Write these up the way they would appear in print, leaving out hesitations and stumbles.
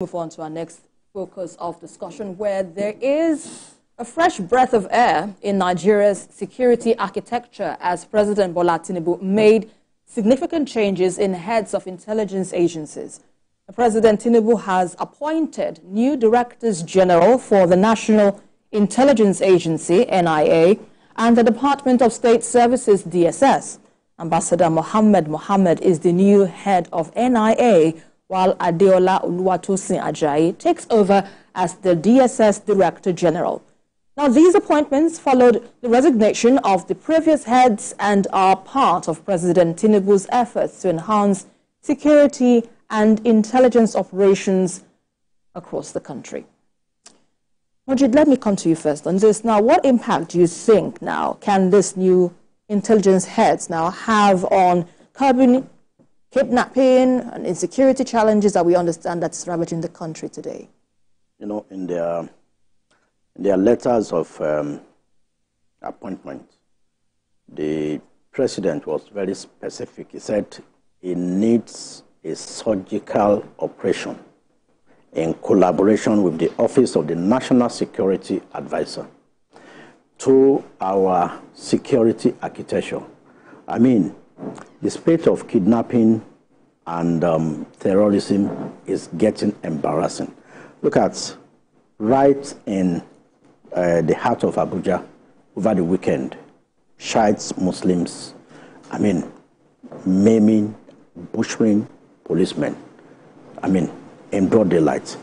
Move on to our next focus of discussion, where there is a fresh breath of air in Nigeria's security architecture as President Bola Tinubu made significant changes in heads of intelligence agencies. President Tinubu has appointed new directors general for the National Intelligence Agency, NIA, and the Department of State Services, DSS. Ambassador Mohammed is the new head of NIA, while Adeola Ajayi takes over as the DSS Director General. Now, these appointments followed the resignation of the previous heads and are part of President Tinubu's efforts to enhance security and intelligence operations across the country. Ajuri, let me come to you first on this. Now, what impact do you think now can this new intelligence heads now have on curbing kidnapping and insecurity challenges that we understand that's ravaging the country today? You know, in their letters of appointment, the president was very specific. He said he needs a surgical operation in collaboration with the Office of the National Security Advisor to our security architecture. I mean, the spate of kidnapping and terrorism is getting embarrassing. Look at right in the heart of Abuja over the weekend, Shiites, Muslims, I mean, maiming, butchering policemen, I mean, in broad daylight.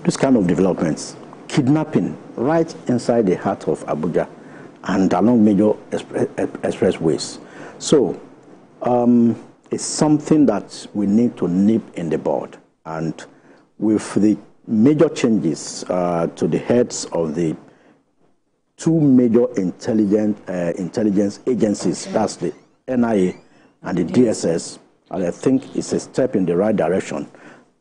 This kind of developments, kidnapping right inside the heart of Abuja and along major expressways. So, it's something that we need to nip in the bud. And with the major changes to the heads of the two major intelligence agencies, that's the NIA and the DSS, and I think it's a step in the right direction.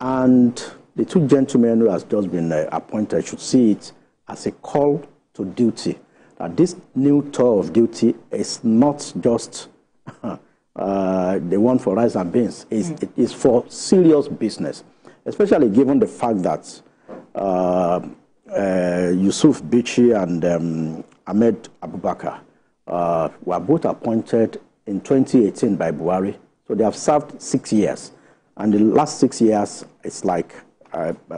And the two gentlemen who has just been appointed should see it as a call to duty. That this new tour of duty is not just the one for rice and beans. It is for serious business, especially given the fact that Yusuf Bichi and Ahmed Abubakar were both appointed in 2018 by Buhari. So they have served 6 years. And the last 6 years, it's like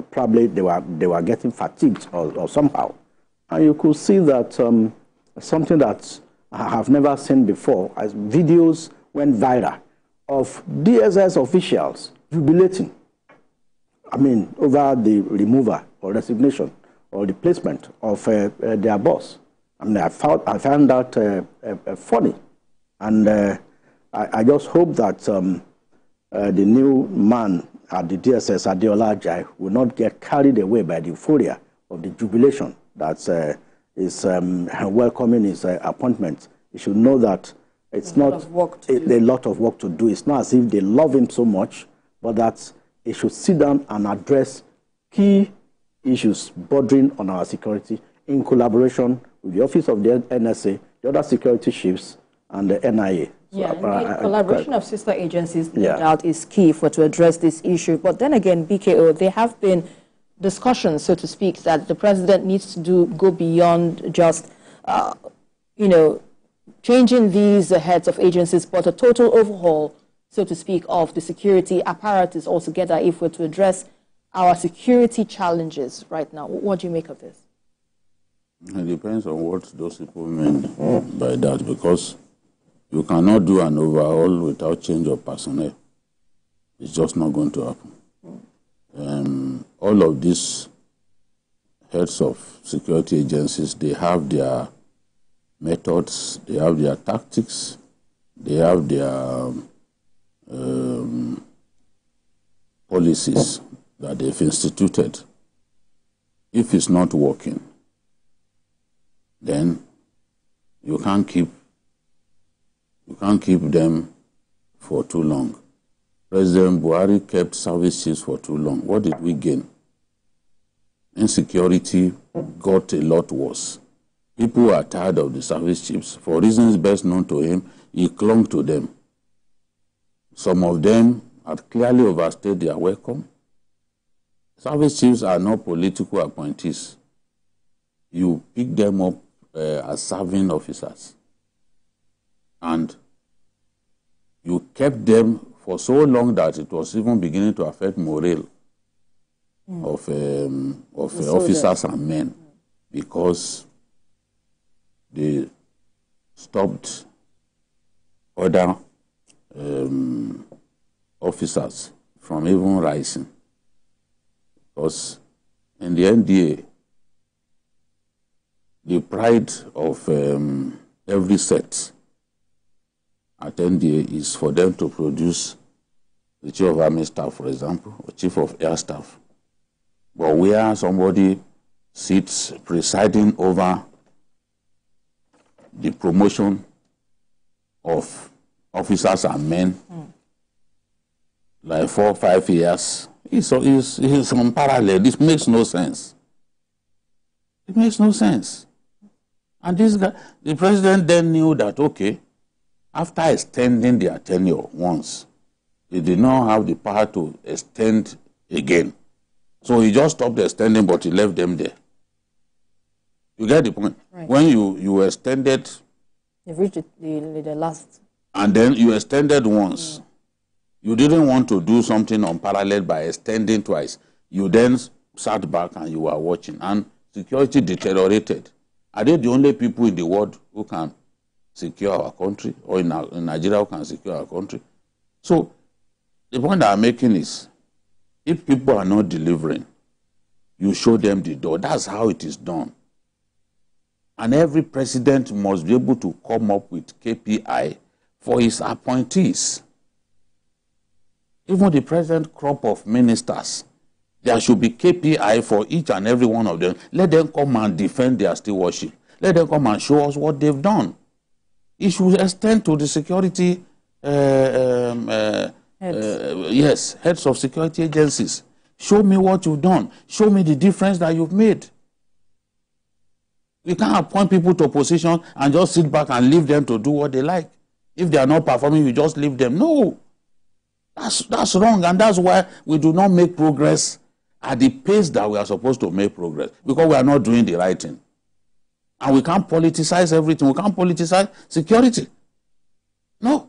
probably they were getting fatigued or somehow. And you could see that something that I have never seen before, as videos went viral of DSS officials jubilating, I mean, over the removal or resignation or the placement of their boss. I mean, I found that funny. And I just hope that the new man at the DSS, Adeola Ajayi, will not get carried away by the euphoria of the jubilation that is welcoming his appointment. He should know that it's not a lot of work to do. It's not as if they love him so much, but that he should sit down and address key issues bordering on our security in collaboration with the Office of the NSA, the other security chiefs, and the NIA. Yeah, collaboration of sister agencies, no doubt, is key to address this issue. But then again, BKO, there have been discussions, so to speak, that the president needs to go beyond just, changing these heads of agencies, but a total overhaul, so to speak, of the security apparatus altogether if we're to address our security challenges right now. What do you make of this? It depends on what those people mean by that, because you cannot do an overhaul without change of personnel. It's just not going to happen. All of these heads of security agencies, they have their methods, they have their tactics, they have their policies that they've instituted. If it's not working, then you can't keep them for too long. President Buhari kept service chiefs for too long. What did we gain? Insecurity got a lot worse. People are tired of the service chiefs. For reasons best known to him, he clung to them. Some of them had clearly overstayed their welcome. Service chiefs are not political appointees. You pick them up as serving officers. And you kept them for so long that it was even beginning to affect morale of officers and men, because they stopped other officers from even rising. Because in the NDA, the pride of every set at NDA is for them to produce the Chief of Army Staff, for example, or Chief of Air Staff. But where somebody sits presiding over the promotion of officers and men, like 4 or 5 years, it's unparalleled. This makes no sense. It makes no sense. And this guy, the president then knew that, okay, after extending their tenure once, he did not have the power to extend again. So he just stopped extending, but he left them there. You get the point? Right. When you extended... You've reached the last... And then you extended once. You didn't want to do something unparalleled by extending twice. You then sat back and you were watching. And security deteriorated. Are they the only people in the world who can secure our country, or in Nigeria who can secure our country? So the point that I'm making is, if people are not delivering, you show them the door. That's how it is done. And every president must be able to come up with KPI for his appointees. Even the present crop of ministers, there should be KPI for each and every one of them. Let them come and defend their stewardship. Let them come and show us what they've done. It should extend to the security heads of security agencies. Show me what you've done. Show me the difference that you've made. We can't appoint people to a position and just sit back and leave them to do what they like. If they are not performing, you just leave them. No. That's wrong, and that's why we do not make progress at the pace that we are supposed to make progress, because we are not doing the right thing. And we can't politicize everything. We can't politicize security. No.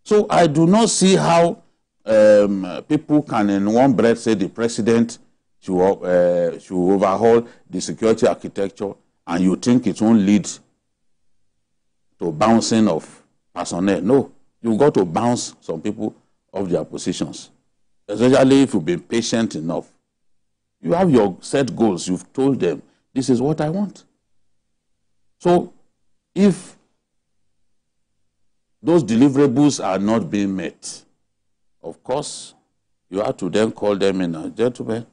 So I do not see how people can in one breath say the president should overhaul the security architecture, and you think it won't lead to bouncing of personnel. No. You've got to bounce some people off their positions, especially if you've been patient enough. You have your set goals. You've told them, this is what I want. So if those deliverables are not being met, of course, you have to then call them in, gentlemen,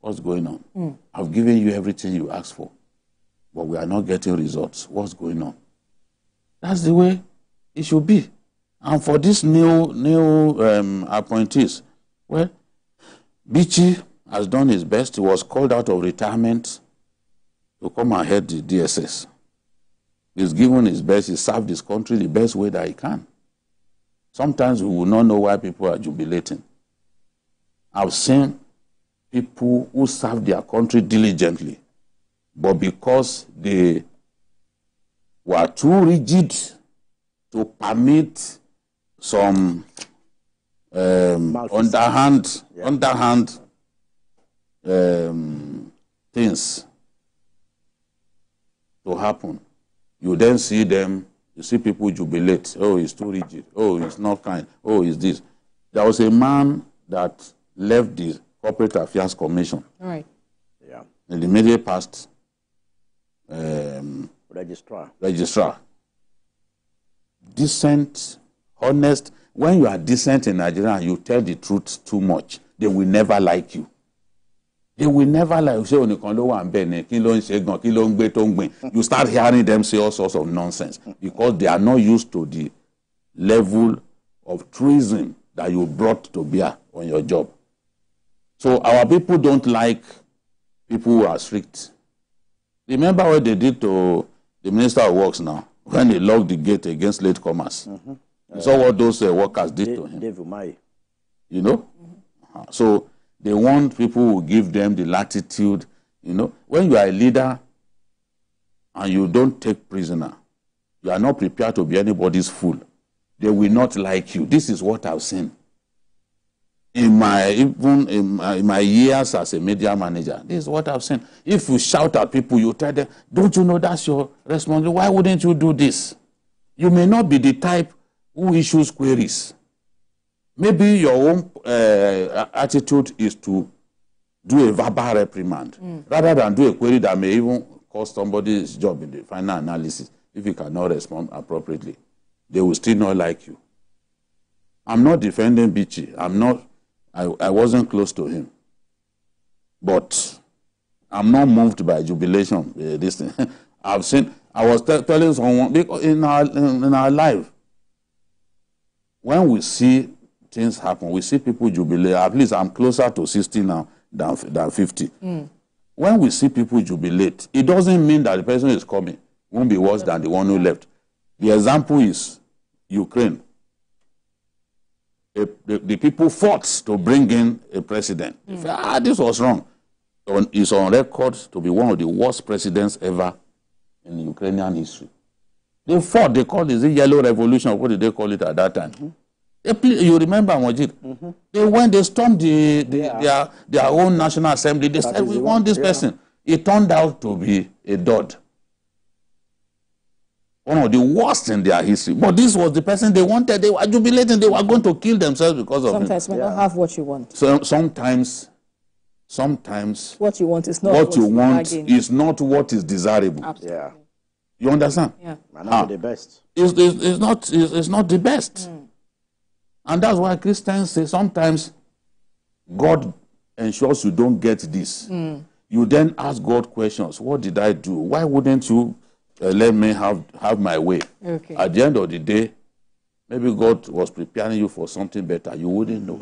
what's going on? I've given you everything you asked for, but we are not getting results. What's going on? That's the way it should be. And for these new appointees, well, Bichi has done his best. He was called out of retirement to come and head the DSS. He's given his best. He served his country the best way that he can. Sometimes we will not know why people are jubilating. I've seen people who serve their country diligently, but because they were too rigid to permit some underhand things to happen. You then see them, you see people jubilate. Oh, he's too rigid. Oh, he's not kind. Oh, he's this. There was a man that left the Corporate Affairs Commission. Right. Yeah. In the immediate past. Registrar. Decent, honest. When you are decent in Nigeria and you tell the truth too much, they will never like you. They will never like you. You start hearing them say all sorts of nonsense because they are not used to the level of treason that you brought to bear on your job. So our people don't like people who are strict. Remember what they did to the Minister of Works now, when they locked the gate against latecomers. You saw what those workers did to him. Dave Umahi. You know? So They want people who give them the latitude. You know, when you are a leader and you don't take prisoner, you are not prepared to be anybody's fool. They will not like you. This is what I've seen. In my years as a media manager, this is what I've seen. If you shout at people, you tell them, don't you know that's your responsibility? Why wouldn't you do this? You may not be the type who issues queries. Maybe your own attitude is to do a verbal reprimand rather than do a query that may even cost somebody's job in the final analysis. If you cannot respond appropriately, they will still not like you. I'm not defending Bichi. I wasn't close to him. But I'm not moved by jubilation. This thing. I was telling someone, because in our life, when we see things happen, we see people jubilate. At least I'm closer to 60 now than 50. When we see people jubilate, it doesn't mean that the person is coming won't be worse than the one who left. The example is Ukraine. The people fought to bring in a president. They said, this was wrong. It's on record to be one of the worst presidents ever in Ukrainian history. They fought. They called it the Yellow Revolution. What did they call it at that time? You remember, Majid? They stormed their own National Assembly. They said, we want this person. It turned out to be a dud. One of the worst in their history. But this was the person they wanted. They were jubilating. They were going to kill themselves because of him. Sometimes you don't have what you want. So sometimes what you want is not what you want is not what is desirable. Absolutely. Yeah. You understand? Yeah. Might not be the best. It's not the best. And that's why Christians say sometimes God ensures you don't get this. You then ask God questions. What did I do? Why wouldn't you let me have my way? Okay. At the end of the day, maybe God was preparing you for something better. You wouldn't know.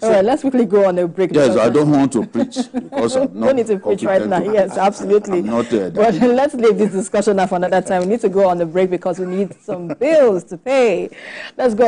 All right, let's quickly go on a break. Yes, I don't want to preach because I'm not. Don't need to preach right now. Yes, absolutely. I'm not but let's leave this discussion up for another time. We need to go on a break because we need some bills to pay. Let's go.